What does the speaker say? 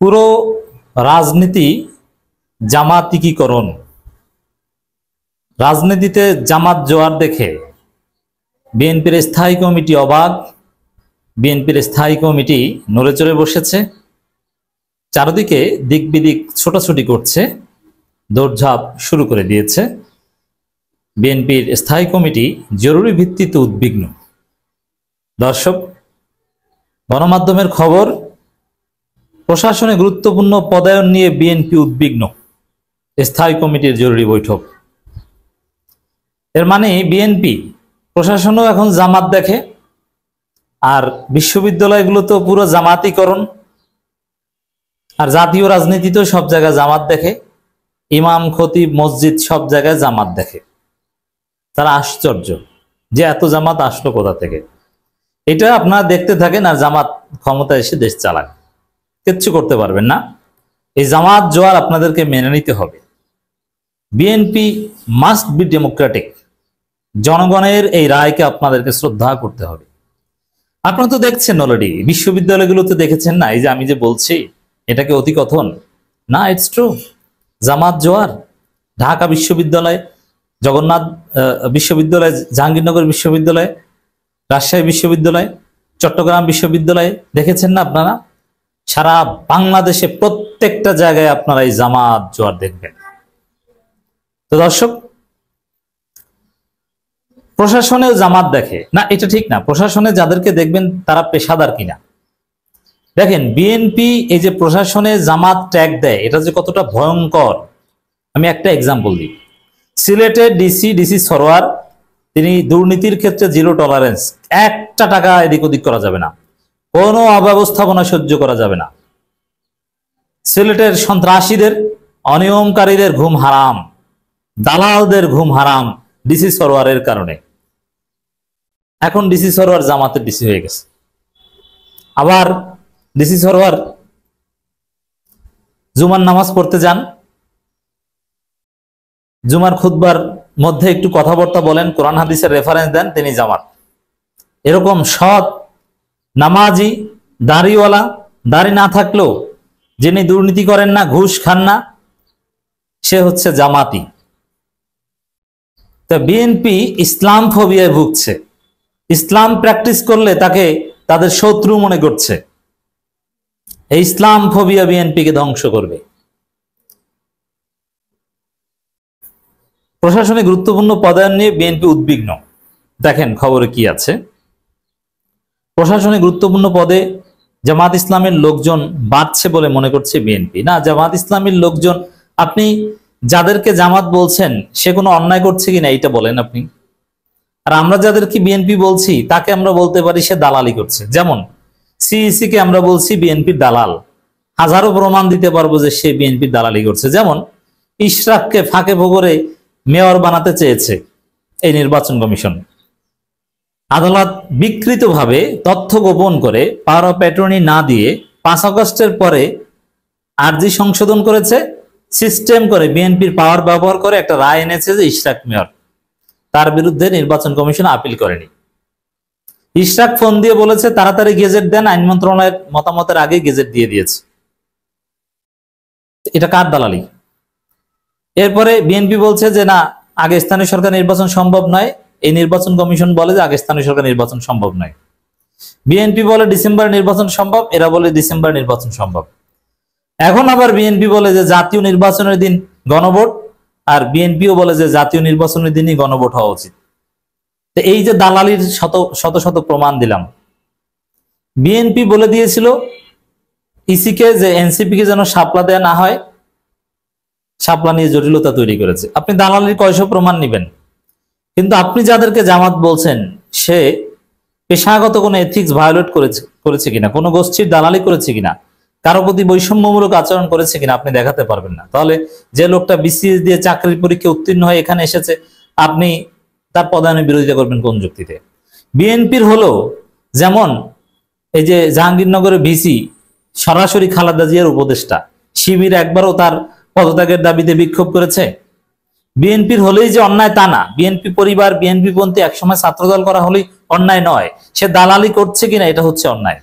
পুরো রাজনীতি জামাতিকীকরণ। রাজনীতিতে জামাত জোয়ার দেখে বিএনপির স্থায়ী কমিটি অবাক, বিএনপির স্থায়ী কমিটি নড়ে চড়ে বসেছে, চারদিকে দিক বিদিক ছোটাছুটি করছে, দৌড়ঝাঁপ শুরু করে দিয়েছে। বিএনপির স্থায়ী কমিটি জরুরি ভিত্তিতে উদ্বিগ্ন। দর্শক, গণমাধ্যমের খবর, প্রশাসনে গুরুত্বপূর্ণ পদায়ন নিয়ে বিএনপি উদ্বিগ্ন, স্থায়ী কমিটির জরুরি বৈঠক। এর মানে বিএনপি প্রশাসনও এখন জামাত দেখে, আর বিশ্ববিদ্যালয়গুলো তো পুরো জামাতিকরণ, আর জাতীয় রাজনীতিতেও সব জায়গায় জামাত দেখে, ইমাম খতিব মসজিদ সব জায়গায় জামাত দেখে। তারা আশ্চর্য যে এত জামাত আসলো কোথা থেকে। এটা আপনারা দেখতে থাকেন আর জামাত ক্ষমতায় এসে দেশ চালাক, কিচ্ছু করতে পারবেন না। এই জামাত জোয়ার আপনাদেরকে মেনে নিতে হবে। BNP must be Democratic. জনগণের এই রায়কে আপনাদেরকে শ্রদ্ধা করতে হবে। আপনারা তো দেখছেন অলরেডি, বিশ্ববিদ্যালয়গুলোতে দেখেছেন না, এই যে আমি যে বলছি এটাকে অতিকথন না, ইটস ট্রু। জামাত জোয়ার ঢাকা বিশ্ববিদ্যালয়, জগন্নাথ বিশ্ববিদ্যালয়, জাহাঙ্গীরনগর বিশ্ববিদ্যালয়, রাজশাহী বিশ্ববিদ্যালয়, চট্টগ্রাম বিশ্ববিদ্যালয় দেখেছেন না আপনারা? সারা বাংলাদেশে প্রত্যেকটা জায়গায় আপনারা এই জামাত জোয়ার দেখবেন। তো দর্শক, প্রশাসনেও জামাত দেখে না, এটা ঠিক না। প্রশাসনে যাদেরকে দেখবেন তারা পেশাদার কিনা দেখেন। বিএনপি এই যে প্রশাসনে জামাত ট্যাগ দেয়, এটা যে কতটা ভয়ঙ্কর, আমি একটা এক্সাম্পল দিই। সিলেটের ডিসি সরোয়ার, তিনি দুর্নীতির ক্ষেত্রে জিরো টলারেন্স, একটা টাকা এদিক ওদিক করা যাবে না, কোনো অব্যবস্থাপনা সহ্য করা যাবে না। সিলেটের সন্ত্রাসীদের, অনিয়মকারীদের ঘুম হারাম, দালালদের ঘুম হারাম ডিসি সরোয়ারের কারণে। এখন ডিসি সরোয়ার জামাতের ডিসি হয়ে গেছে। আবার ডিসি সরোয়ার জুমার নামাজ পড়তে যান, জুমার খুতবার মধ্যে একটু কথাবার্তা বলেন, কোরআন হাদিসের রেফারেন্স দেন, তিনি জামাত। এরকম সৎ নামাজি দাড়িওয়ালা, দাড়ি না থাকলেও যিনি দুর্নীতি করেন না, ঘুষ খান না, সে হচ্ছে জামাতি। তা বিএনপি ইসলাম ফোবিয়ায় ভুগছে। ইসলাম প্র্যাকটিস করলে তাকে তাদের শত্রু মনে করছে। এই ইসলাম ফোবিয়া বিএনপিকে ধ্বংস করবে। প্রশাসনে গুরুত্বপূর্ণ পদায়ন নিয়ে বিএনপি উদ্বিগ্ন। দেখেন খবরে কি আছে। প্রশাসনে গুরুত্বপূর্ণ পদে জামাত ইসলামের লোকজন বাড়ছে বলে মনে করছে বিএনপি। না, জামাত ইসলামের লোকজন, আপনি যাদেরকে জামাত বলছেন সে কোনো অন্যায় করছে কিনা এইটা বলেন আপনি। আর আমরা যাদেরকে বিএনপি বলছি তাকে আমরা বলতে পারি সে দালালি করছে। যেমন সিইসি কে আমরা বলছি বিএনপির দালাল, হাজারো প্রমাণ দিতে পারবো যে সে বিএনপির দালালি করছে। যেমন ইশরাককে ফাঁকে ফোকরে মেয়র বানাতে চেয়েছে এই নির্বাচন কমিশন। আদালত বিকৃতভাবে তথ্য গোপন করে পাওয়ার অফ অ্যাটর্নি না দিয়ে 5 আগস্টের পরে আরজি সংশোধন করেছে, সিস্টেম করে বিএনপির পাওয়ার ব্যবহার করে একটা রায় এনেছে যে ইশরাক মেয়র। তার বিরুদ্ধে নির্বাচন কমিশন আপিল করেনি। ইশরাক ফোন দিয়ে বলেছে তাড়াতাড়ি গেজেট দেন, আইন মন্ত্রণালয়ের মতামতের আগে গেজেট দিয়ে দিয়েছে। এটা কার দালালি? এরপরে বিএনপি বলছে যে না, আগে স্থানীয় সরকার নির্বাচন সম্ভব নয়। এই নির্বাচন কমিশন বলে যে আগে স্থানীয় সরকার নির্বাচন সম্ভব নয়। বিএনপি বলে ডিসেম্বর নির্বাচন সম্ভব, এরা বলে ডিসেম্বর নির্বাচন সম্ভব। এখন আবার বিএনপি বলে যে জাতীয় নির্বাচনের দিন গণভোট, আর বিএনপিও বলে যে জাতীয় নির্বাচনের দিনই গণভোট হওয়া উচিত। তো এই যে দালালির শত শত প্রমাণ দিলাম। বিএনপি বলে দিয়েছিল ইসিকে যে এনসিপি কে যেন শাপলা দেয়া না হয়, শাপলা নিয়ে জটিলতা তৈরি করেছে। আপনি দালালির কয়শো প্রমাণ নিবেন? কিন্তু আপনি যাদেরকে জামাত বলছেন সে পেশাগত কোনো এথিক্স ভায়োলেট করেছে কিনা, কোনো গোষ্ঠীর দালালি করেছে কিনা, কারো প্রতি বৈষম্যমূলক আচরণ করেছে কিনা আপনি দেখাতে পারবেন না। তাহলে যে লোকটা বিসিএস দিয়ে চাকরির পরীক্ষা উত্তীর্ণ হয়ে এখানে এসেছে, আপনি তার পদায়নের বিরোধিতা করবেন কোন যুক্তিতে? বিএনপির হলো যেমন এই যে জাহাঙ্গীরনগরের ভিসি সরাসরি খালেদা জিয়ার উপদেষ্টা, শিবির একবারও তার পদত্যাগের দাবিতে বিক্ষোভ করেছে? বিএনপির হলেই যে অন্যায় তা না। বিএনপি পরিবার, বিএনপি পন্থী একসময় ছাত্রদল করা হলেই অন্যায় নয়। সে দালালি করছে কিনা এটা হচ্ছে অন্যায়।